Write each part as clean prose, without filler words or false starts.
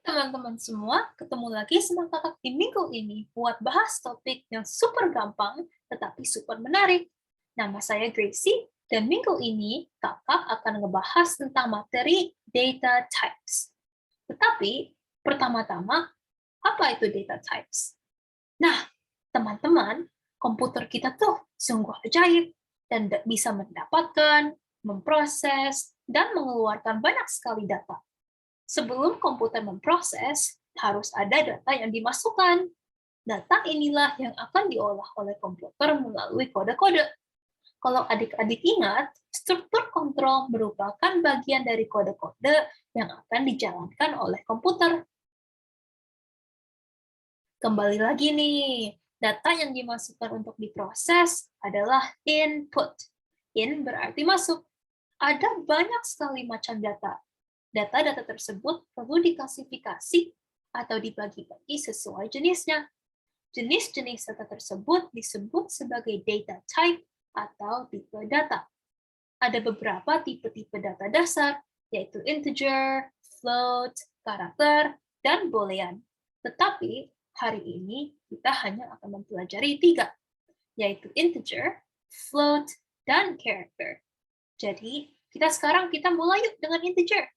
Teman-teman semua, ketemu lagi sama kakak di minggu ini buat bahas topik yang super gampang tetapi super menarik. Nama saya Gracie, dan minggu ini kakak akan ngebahas tentang materi data types. Tetapi, pertama-tama, apa itu data types? Nah, teman-teman, komputer kita tuh sungguh ajaib dan bisa mendapatkan, memproses, dan mengeluarkan banyak sekali data. Sebelum komputer memproses, harus ada data yang dimasukkan. Data inilah yang akan diolah oleh komputer melalui kode-kode. Kalau adik-adik ingat, struktur kontrol merupakan bagian dari kode-kode yang akan dijalankan oleh komputer. Kembali lagi nih, data yang dimasukkan untuk diproses adalah input. In berarti masuk. Ada banyak sekali macam data. Data-data tersebut perlu diklasifikasi atau dibagi-bagi sesuai jenisnya. Jenis-jenis data tersebut disebut sebagai data type atau tipe data. Ada beberapa tipe-tipe data dasar, yaitu integer, float, karakter, dan boolean. Tetapi hari ini kita hanya akan mempelajari 3, yaitu integer, float, dan character. Jadi, kita mulai yuk dengan integer.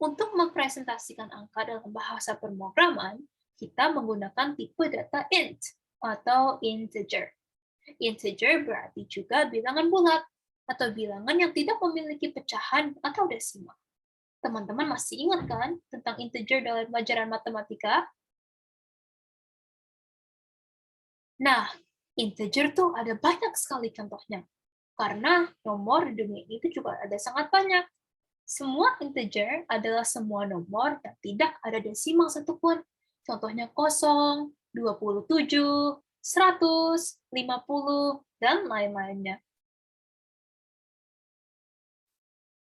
Untuk mempresentasikan angka dalam bahasa pemrograman, kita menggunakan tipe data int atau integer. Integer berarti juga bilangan bulat atau bilangan yang tidak memiliki pecahan atau desimal. Teman-teman masih ingat kan tentang integer dalam pelajaran matematika? Nah, integer tuh ada banyak sekali contohnya. Karena nomor di dunia itu juga ada sangat banyak. Semua integer adalah semua nomor yang tidak ada desimal satupun. Contohnya 0, 27, 100, 50, dan lain-lainnya.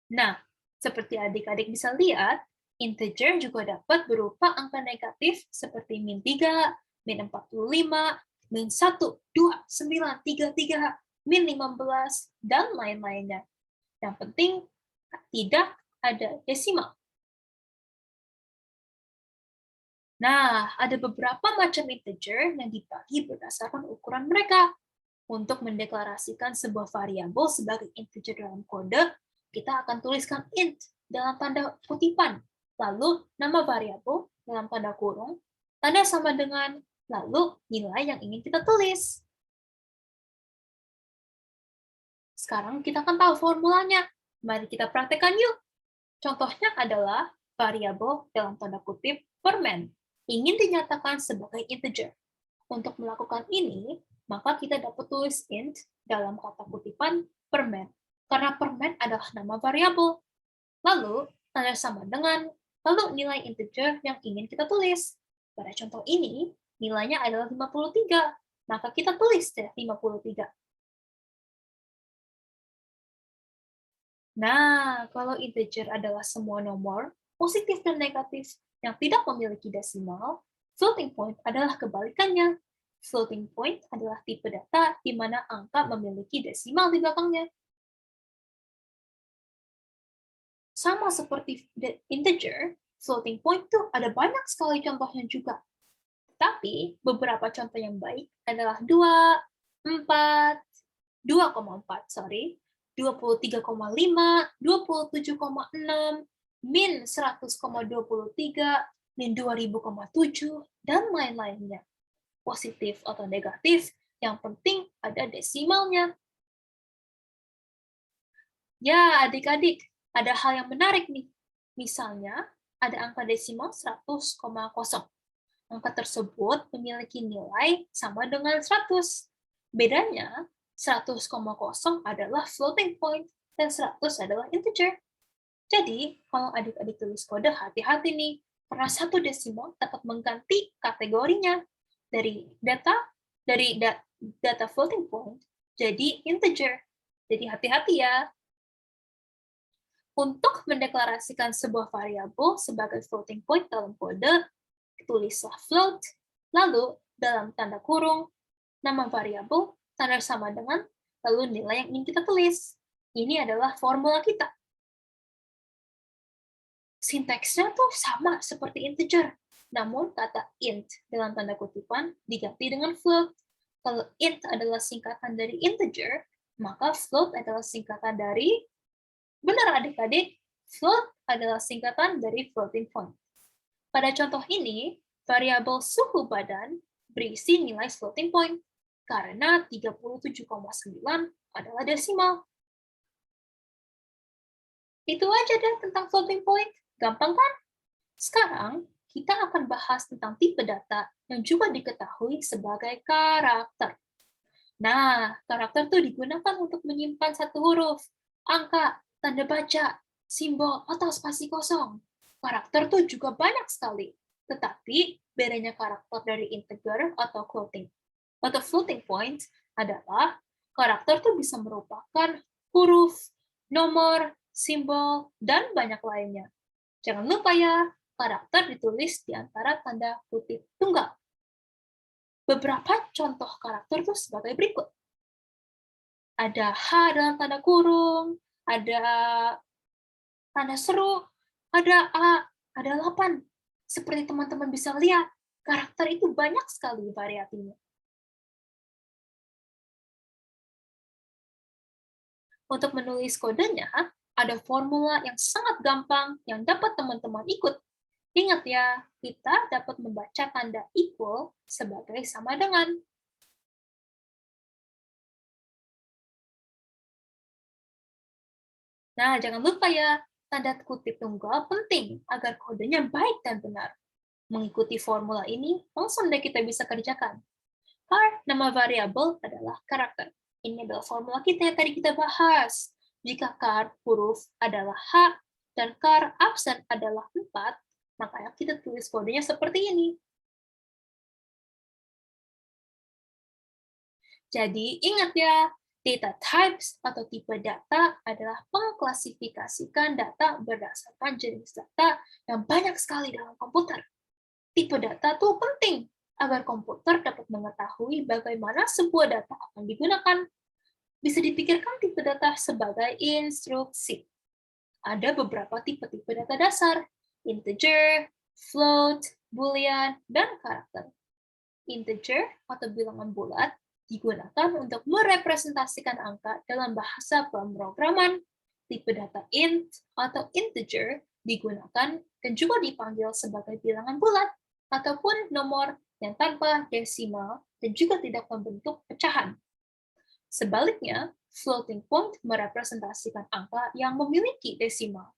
Nah, seperti adik-adik bisa lihat, integer juga dapat berupa angka negatif seperti min 3, min 45, min 1, 2, 9, 3, 3, min 15, dan lain-lainnya. Yang penting tidak ada desimal. Nah, ada beberapa macam integer yang dibagi berdasarkan ukuran mereka. Untuk mendeklarasikan sebuah variabel sebagai integer dalam kode, kita akan tuliskan int dalam tanda kutipan, lalu nama variabel dalam tanda kurung, tanda sama dengan, lalu nilai yang ingin kita tulis. Sekarang kita akan tahu formulanya. Mari kita praktekkan yuk. Contohnya adalah variabel dalam tanda kutip permen ingin dinyatakan sebagai integer. Untuk melakukan ini, maka kita dapat tulis int dalam kata kutipan permen, karena permen adalah nama variabel. Lalu, tanda sama dengan, lalu nilai integer yang ingin kita tulis. Pada contoh ini, nilainya adalah 53, maka kita tulis deh 53. Nah, kalau integer adalah semua nomor, positif dan negatif, yang tidak memiliki desimal, floating point adalah kebalikannya. Floating point adalah tipe data di mana angka memiliki desimal di belakangnya. Sama seperti integer, floating point tuh ada banyak sekali contohnya juga. Tapi beberapa contoh yang baik adalah 2, 4, 2,4, sorry, 23,5, 27,6, min 100,23, min 2000,7, dan lain-lainnya. Positif atau negatif, yang penting ada desimalnya. Ya, adik-adik, ada hal yang menarik nih. Misalnya, ada angka desimal 100,0. Angka tersebut memiliki nilai sama dengan 100. Bedanya, 100,0 adalah floating point dan 100 adalah integer. Jadi, kalau adik-adik tulis kode, hati-hati nih, karena satu desimal dapat mengganti kategorinya dari data floating point jadi integer. Jadi hati-hati ya. Untuk mendeklarasikan sebuah variabel sebagai floating point dalam kode, tulislah float, lalu dalam tanda kurung, nama variabel, tanda sama dengan, lalu nilai yang ingin kita tulis. Ini adalah formula kita. Sinteksnya tuh sama seperti integer, namun kata int dalam tanda kutipan diganti dengan float. Kalau int adalah singkatan dari integer, maka float adalah singkatan dari, benar adik-adik, float adalah singkatan dari floating point. Pada contoh ini, variabel suhu badan berisi nilai floating point, karena 37,9 adalah desimal. Itu aja deh tentang floating point. Gampang kan? Sekarang, kita akan bahas tentang tipe data yang juga diketahui sebagai karakter. Nah, karakter itu digunakan untuk menyimpan satu huruf, angka, tanda baca, simbol, atau spasi kosong. Karakter tuh juga banyak sekali. Tetapi, bedanya karakter dari integer atau floating point adalah karakter tuh bisa merupakan huruf, nomor, simbol, dan banyak lainnya. Jangan lupa ya, karakter ditulis di antara tanda kutip tunggal. Beberapa contoh karakter itu sebagai berikut. Ada H dalam tanda kurung, ada tanda seru, ada A, ada 8. Seperti teman-teman bisa lihat, karakter itu banyak sekali variasinya. Untuk menulis kodenya, ada formula yang sangat gampang yang dapat teman-teman ikut. Ingat ya, kita dapat membaca tanda equal sebagai sama dengan. Nah, jangan lupa ya, tanda kutip tunggal penting agar kodenya baik dan benar. Mengikuti formula ini, langsung deh kita bisa kerjakan. Char, nama variabel adalah karakter. Ini adalah formula kita yang tadi kita bahas. Jika char huruf adalah H dan char absen adalah 4, maka kita tulis kodenya seperti ini. Jadi ingat ya, data types atau tipe data adalah mengklasifikasikan data berdasarkan jenis data yang banyak sekali dalam komputer. Tipe data itu penting agar komputer dapat mengetahui bagaimana sebuah data akan digunakan. Bisa dipikirkan tipe data sebagai instruksi. Ada beberapa tipe-tipe data dasar, integer, float, boolean, dan karakter. Integer atau bilangan bulat digunakan untuk merepresentasikan angka dalam bahasa pemrograman. Tipe data int atau integer digunakan dan juga dipanggil sebagai bilangan bulat ataupun nomor yang tanpa desimal dan juga tidak membentuk pecahan. Sebaliknya, floating point merepresentasikan angka yang memiliki desimal.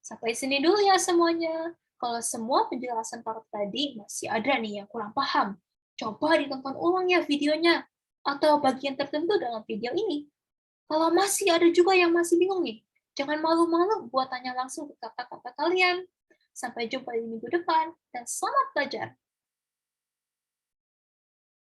Sampai sini dulu ya semuanya. Kalau semua penjelasan part tadi masih ada nih yang kurang paham, coba ditonton ulang ya videonya, atau bagian tertentu dalam video ini. Kalau masih ada juga yang masih bingung nih, jangan malu-malu buat tanya langsung ke kakak-kakak kalian. Sampai jumpa di minggu depan, dan selamat belajar!